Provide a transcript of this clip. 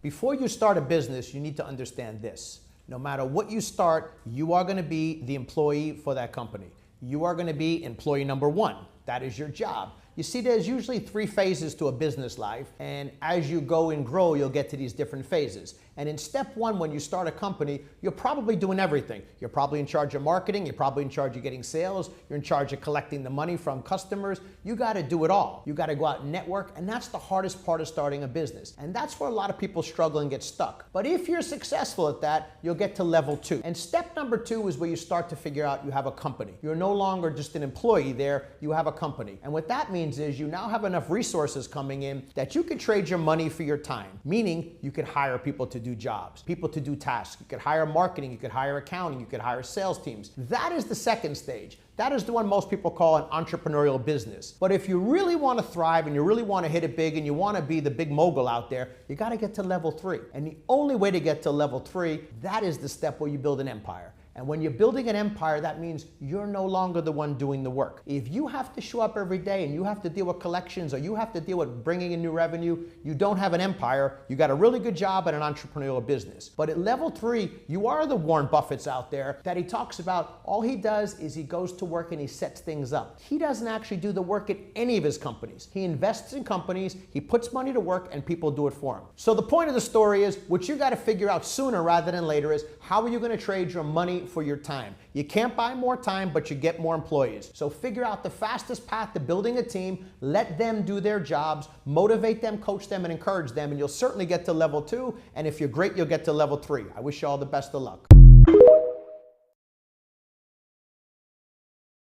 Before you start a business, you need to understand this. No matter what you start, you are going to be the employee for that company. You are going to be employee number one. That is your job. You see, there's usually 3 phases to a business life, and as you go and grow, you'll get to these different phases. And in step 1, when you start a company, you're probably doing everything. You're probably in charge of marketing, you're probably in charge of getting sales, you're in charge of collecting the money from customers. You gotta do it all. You gotta go out and network, and that's the hardest part of starting a business. And that's where a lot of people struggle and get stuck. But if you're successful at that, you'll get to level 2. And step number 2 is where you start to figure out you have a company. You're no longer just an employee there, you have a company. And what that means is you now have enough resources coming in that you can trade your money for your time, meaning you could hire people to do jobs, people to do tasks. You could hire marketing, you could hire accounting, you could hire sales teams. That is the second stage. That is the one most people call an entrepreneurial business. But if you really want to thrive and you really want to hit it big and you want to be the big mogul out there, you got to get to level 3. And the only way to get to level 3, that is the step where you build an empire. And when you're building an empire, that means you're no longer the one doing the work. If you have to show up every day and you have to deal with collections or you have to deal with bringing in new revenue, you don't have an empire. You got a really good job at an entrepreneurial business. But at level 3, you are the Warren Buffetts out there that he talks about. All he does is he goes to work and he sets things up. He doesn't actually do the work at any of his companies. He invests in companies, he puts money to work, and people do it for him. So the point of the story is, what you got to figure out sooner rather than later is, how are you going to trade your money for your time? You can't buy more time, but you get more employees. So figure out the fastest path to building a team, let them do their jobs, motivate them, coach them, and encourage them, and you'll certainly get to level 2. And if you're great, you'll get to level 3. I wish you all the best of luck.